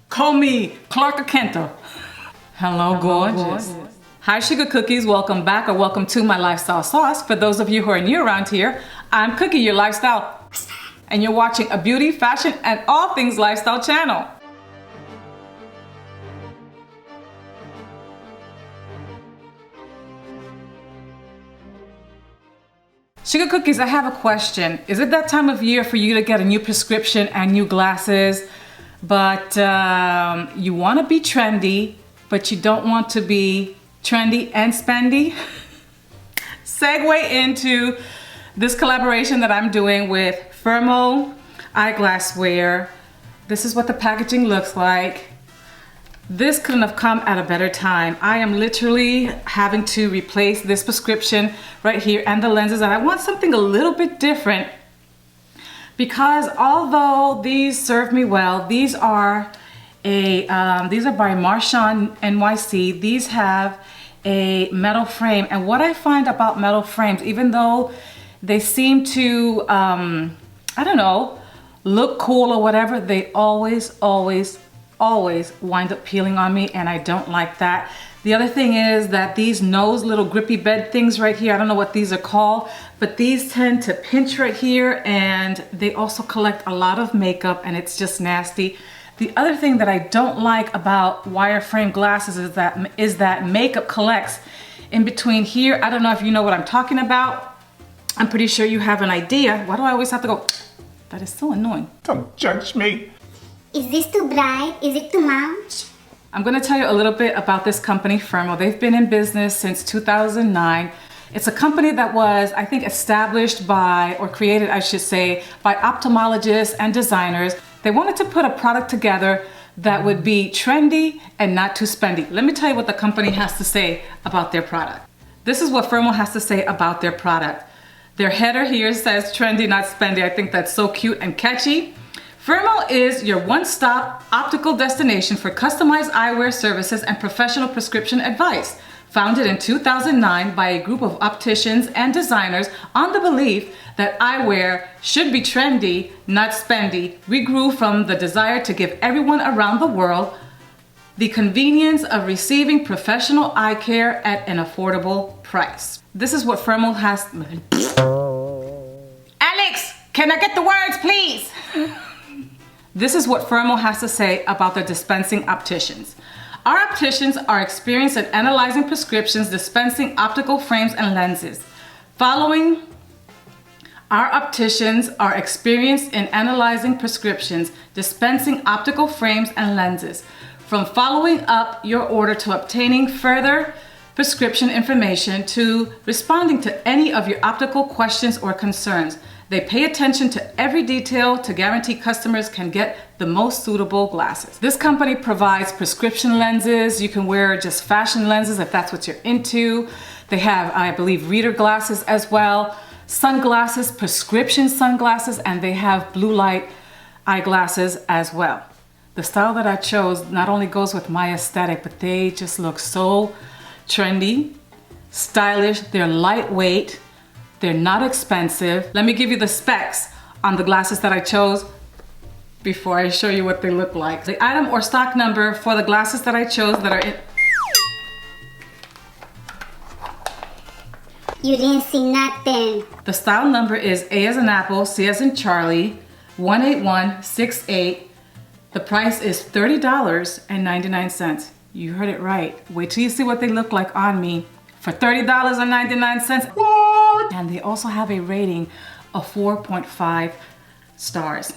Call me Clark Kento. Hello, gorgeous. Hi, Sugar Cookies. Welcome back or welcome to my lifestyle sauce. For those of you who are new around here, I'm Cookie, your lifestyle, and you're watching a beauty, fashion, and all things lifestyle channel. Sugar Cookies, I have a question. Is it that time of year for you to get a new prescription and new glasses, but you want to be trendy, but you don't want to be trendy and spendy? Segue into this collaboration that I'm doing with Firmo Eyewear. This is what the packaging looks like. This couldn't have come at a better time. I am literally having to replace this prescription right here and the lenses, and I want something a little bit different because although these serve me well, these are by Marchand NYC. These have a metal frame, and what I find about metal frames, even though they seem to, I don't know, look cool or whatever, they always wind up peeling on me, and I don't like that. The other thing is that these little grippy bed things right here, I don't know what these are called, but these tend to pinch right here, and they also collect a lot of makeup, and it's just nasty. The other thing that I don't like about wireframe glasses is that makeup collects in between here. I don't know if you know what I'm talking about. I'm pretty sure you have an idea. Why do I always have to go? That is so annoying. Don't judge me. Is this too bright? Is it too much? I'm going to tell you a little bit about this company, Firmo. They've been in business since 2009. It's a company that was, I think, established by, or created, I should say, by ophthalmologists and designers. They wanted to put a product together that would be trendy and not too spendy. Let me tell you what the company has to say about their product. This is what Firmo has to say about their product. Their header here says trendy, not spendy. I think that's so cute and catchy. Firmo is your one-stop optical destination for customized eyewear services and professional prescription advice. Founded in 2009 by a group of opticians and designers on the belief that eyewear should be trendy, not spendy, we grew from the desire to give everyone around the world the convenience of receiving professional eye care at an affordable price. This is what Firmo has... Alex, can I get the words, please? This is what Firmo has to say about their dispensing opticians. Our opticians are experienced at analyzing prescriptions, dispensing optical frames and lenses. Our opticians are experienced in analyzing prescriptions, dispensing optical frames and lenses. From following up your order to obtaining further prescription information to responding to any of your optical questions or concerns. They pay attention to every detail to guarantee customers can get the most suitable glasses. This company provides prescription lenses. You can wear just fashion lenses if that's what you're into. They have, I believe, reader glasses as well, sunglasses, prescription sunglasses, and they have blue light eyeglasses as well. The style that I chose not only goes with my aesthetic, but they just look so trendy, stylish, they're lightweight, they're not expensive. Let me give you the specs on the glasses that I chose before I show you what they look like. The item or stock number for the glasses that I chose that are in... You didn't see nothing. The style number is A as in Apple, C as in Charlie, 18168. The price is $30.99. You heard it right. Wait till you see what they look like on me for $30.99. What? And they also have a rating of 4.5 stars.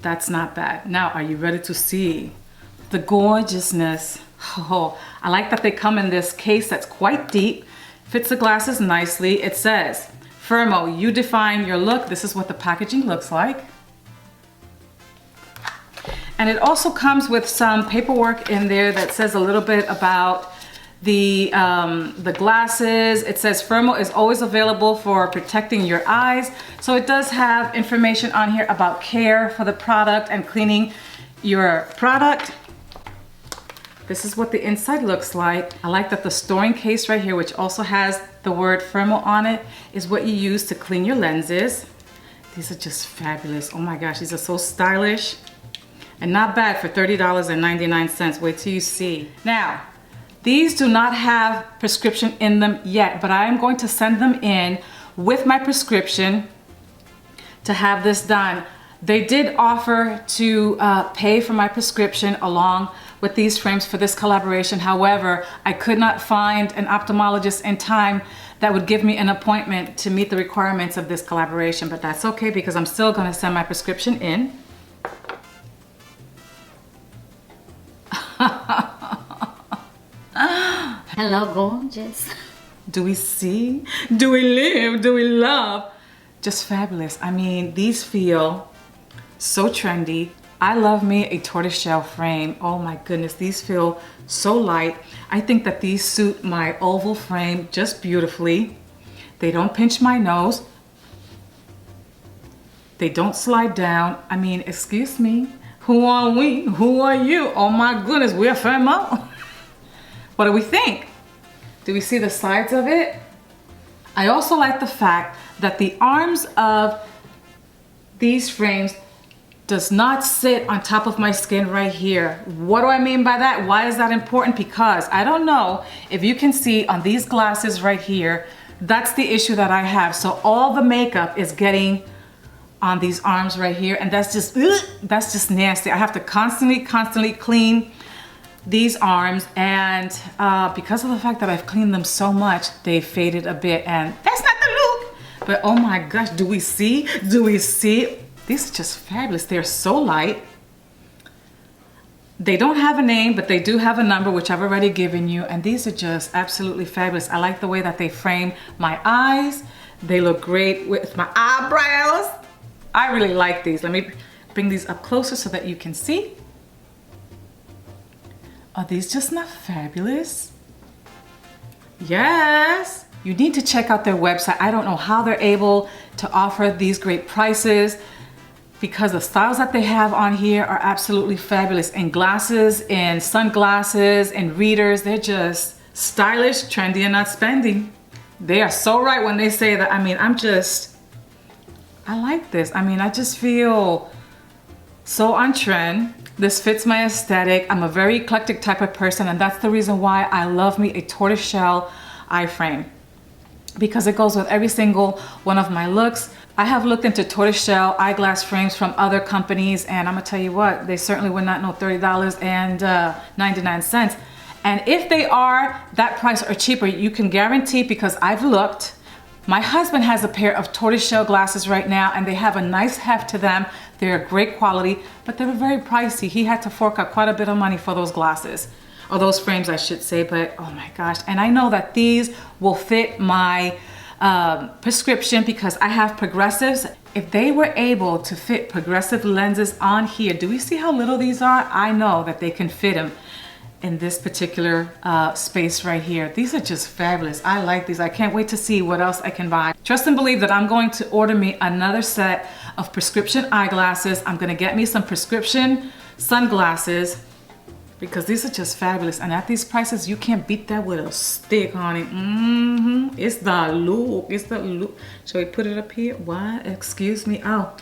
That's not bad. Now, are you ready to see the gorgeousness? Oh, I like that they come in this case that's quite deep. Fits the glasses nicely. It says, Firmo, you define your look. This is what the packaging looks like. And it also comes with some paperwork in there that says a little bit about the glasses. It says Firmo is always available for protecting your eyes. So it does have information on here about care for the product and cleaning your product. This is what the inside looks like. I like that the storing case right here, which also has the word Firmo on it, is what you use to clean your lenses. These are just fabulous. Oh my gosh, these are so stylish. And not bad for $30.99. Wait till you see. Now, these do not have prescription in them yet, but I am going to send them in with my prescription to have this done. They did offer to pay for my prescription along with these frames for this collaboration. However, I could not find an ophthalmologist in time that would give me an appointment to meet the requirements of this collaboration, but that's okay because I'm still gonna send my prescription in. Hello, gorgeous. Do we see? Do we live? Do we love? Just fabulous. I mean, these feel so trendy. I love me a tortoiseshell frame. Oh my goodness, these feel so light. I think that these suit my oval frame just beautifully. They don't pinch my nose. They don't slide down. I mean, excuse me. Who are we? Who are you? Oh my goodness, we're Firmo. What do we think? Do we see the sides of it? I also like the fact that the arms of these frames does not sit on top of my skin right here. What do I mean by that? Why is that important? Because I don't know if you can see on these glasses right here, that's the issue that I have. So all the makeup is getting on these arms right here, and that's just nasty. I have to constantly clean these arms, and because of the fact that I've cleaned them so much, they faded a bit, and that's not the look. But oh my gosh, do we see? Do we see? These are just fabulous. They're so light. They don't have a name, but they do have a number, which I've already given you, and these are just absolutely fabulous. I like the way that they frame my eyes. They look great with my eyebrows. I really like these. Let me bring these up closer so that you can see. Are these just not fabulous? Yes. You need to check out their website. I don't know how they're able to offer these great prices because the styles that they have on here are absolutely fabulous. In glasses, in sunglasses, in readers, they're just stylish, trendy, and not spendy. They are so right when they say that. I mean, I like this. I mean, I just feel so on trend. This fits my aesthetic. I'm a very eclectic type of person, and that's the reason why I love me a tortoiseshell eye frame, because it goes with every single one of my looks. I have looked into tortoiseshell eyeglass frames from other companies, and I'm gonna tell you what, they certainly would not know $30.99. And if they are that price or cheaper, you can guarantee, because I've looked, my husband has a pair of tortoiseshell glasses right now, and they have a nice heft to them. They're great quality, but they're very pricey. He had to fork out quite a bit of money for those glasses, or those frames I should say, but oh my gosh. And I know that these will fit my prescription because I have progressives. If they were able to fit progressive lenses on here, do we see how little these are? I know that they can fit them in this particular space right here. These are just fabulous. I like these. I can't wait to see what else I can buy. Trust and believe that I'm going to order me another set of prescription eyeglasses. I'm gonna get me some prescription sunglasses because these are just fabulous. And at these prices, you can't beat that with a stick, honey. It's the look, it's the look. Shall we put it up here? What? Excuse me. Oh,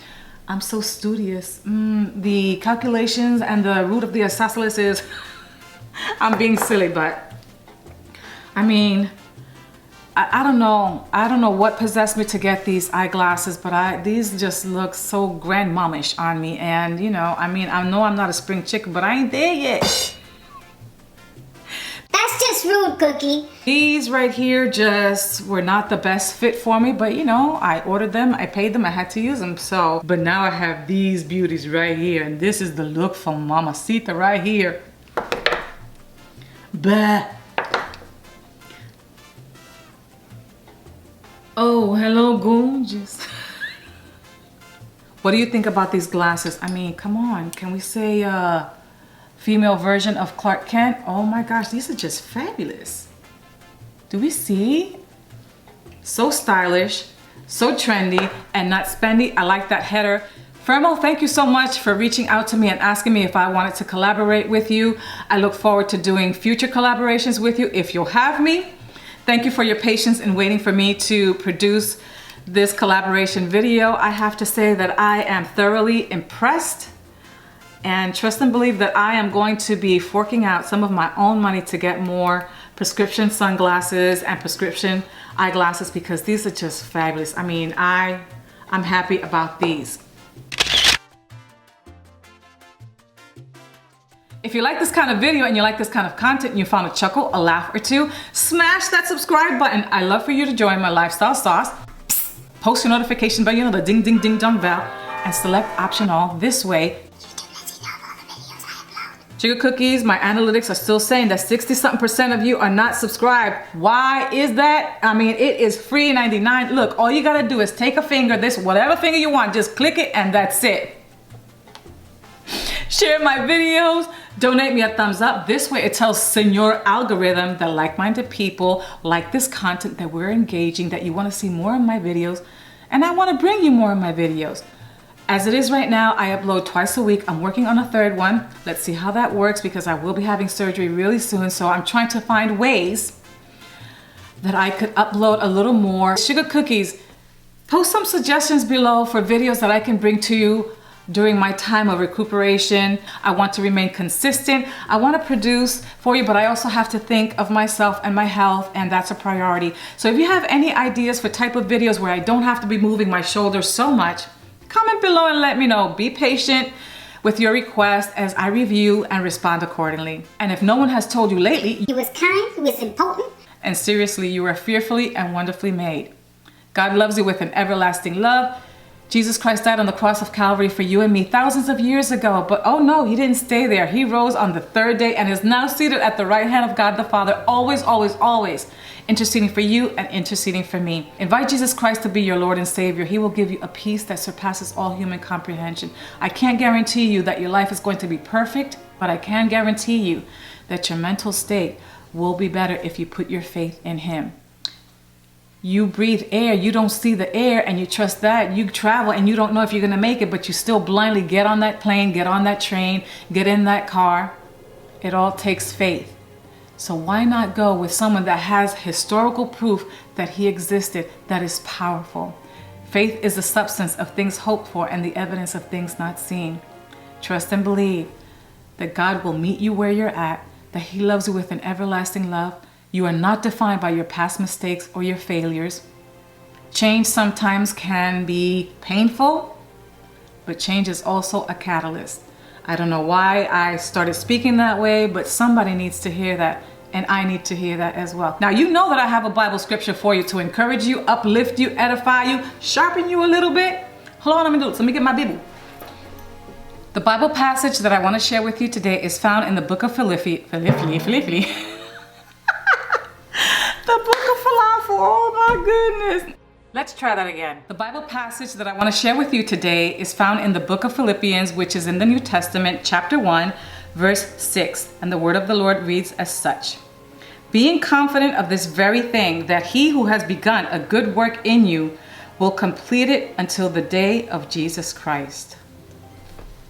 I'm so studious. The calculations and the root of the isosceles is, I'm being silly, but I mean, I don't know. I don't know what possessed me to get these eyeglasses, but these just look so grandmomish on me. And you know, I mean, I know I'm not a spring chicken, but I ain't there yet. That's just rude, Cookie. These right here just were not the best fit for me, but you know, I ordered them, I paid them, I had to use them. So, but now I have these beauties right here, and this is the look from Mamacita right here. Bah. Oh, hello, gorgeous. What do you think about these glasses? I mean, come on. Can we say female version of Clark Kent? Oh my gosh, these are just fabulous. Do we see? So stylish, so trendy, and not spendy. I like that header. Firmo, thank you so much for reaching out to me and asking me if I wanted to collaborate with you. I look forward to doing future collaborations with you if you'll have me. Thank you for your patience in waiting for me to produce this collaboration video. I have to say that I am thoroughly impressed and trust and believe that I am going to be forking out some of my own money to get more prescription sunglasses and prescription eyeglasses because these are just fabulous. I mean, I'm happy about these. If you like this kind of video and you like this kind of content and you found a chuckle, a laugh or two, smash that subscribe button. I love for you to join my lifestyle sauce. Post your notification bell, you know, the ding ding ding dong bell, and select option all. This way Sugar Cookies, my analytics are still saying that 60-something% of you are not subscribed. Why is that? I mean, it is free 99. Look, all you gotta do is take a finger, whatever finger you want, just click it and that's it. Share my videos, donate me a thumbs up. This way it tells Senor Algorithm that like-minded people like this content, that we're engaging, that you wanna see more of my videos, and I wanna bring you more of my videos. As it is right now, I upload twice a week. I'm working on a third one. Let's see how that works because I will be having surgery really soon. So I'm trying to find ways that I could upload a little more. Sugar Cookies, post some suggestions below for videos that I can bring to you during my time of recuperation. I want to remain consistent. I want to produce for you, but I also have to think of myself and my health, and that's a priority. So if you have any ideas for type of videos where I don't have to be moving my shoulders so much, comment below and let me know. Be patient with your request as I review and respond accordingly. And if no one has told you lately, you was kind, you was important, and seriously, you are fearfully and wonderfully made. God loves you with an everlasting love. Jesus Christ died on the cross of Calvary for you and me thousands of years ago, but oh no, he didn't stay there. He rose on the third day and is now seated at the right hand of God the Father, always, always, always interceding for you and interceding for me. Invite Jesus Christ to be your Lord and Savior. He will give you a peace that surpasses all human comprehension. I can't guarantee you that your life is going to be perfect, but I can guarantee you that your mental state will be better if you put your faith in him. You breathe air, you don't see the air and you trust that. You travel and you don't know if you're gonna make it, but you still blindly get on that plane, get on that train, get in that car. It all takes faith. So why not go with someone that has historical proof that he existed, that is powerful? Faith is the substance of things hoped for and the evidence of things not seen. Trust and believe that God will meet you where you're at, that he loves you with an everlasting love. You are not defined by your past mistakes or your failures. Change sometimes can be painful, but change is also a catalyst. I don't know why I started speaking that way, but somebody needs to hear that, and I need to hear that as well. Now, you know that I have a Bible scripture for you to encourage you, uplift you, edify you, sharpen you a little bit. Hold on, let me get my Bible. The Bible passage that I want to share with you today is found in the book of Philippians. The book of falafel, oh my goodness. Let's try that again. The Bible passage that I want to share with you today is found in the book of Philippians, which is in the New Testament, chapter 1, verse 6. And the word of the Lord reads as such. Being confident of this very thing, that he who has begun a good work in you will complete it until the day of Jesus Christ.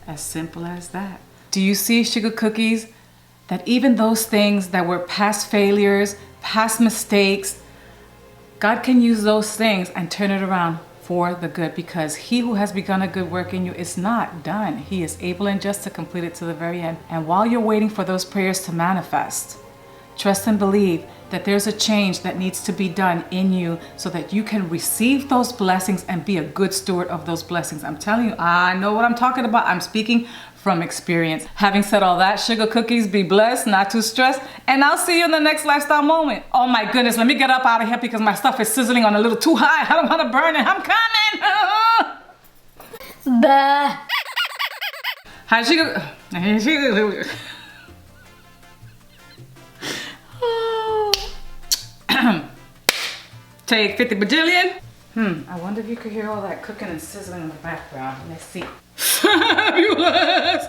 As simple as that. Do you see, Sugar Cookies, that even those things that were past failures, past mistakes, God can use those things and turn it around for the good, because he who has begun a good work in you is not done. He is able and just to complete it to the very end. And while you're waiting for those prayers to manifest, trust and believe that there's a change that needs to be done in you so that you can receive those blessings and be a good steward of those blessings. I'm telling you, I know what I'm talking about. I'm speaking from experience. Having said all that, Sugar Cookies, be blessed, not too stressed, and I'll see you in the next lifestyle moment. Oh my goodness, let me get up out of here because my stuff is sizzling on a little too high. I don't want to burn it. I'm coming. Bah. Hi, Sugar. Take 50 bajillion. I wonder if you could hear all that cooking and sizzling in the background. Let's see. Fabulous!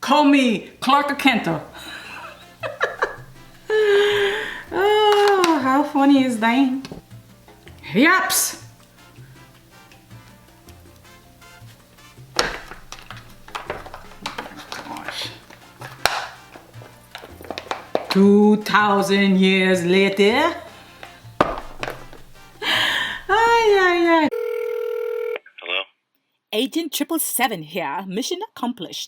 Call me Clark Kento. Oh, how funny is that? Yaps! Gosh. 2,000 years later. Agent 777 here. Mission accomplished.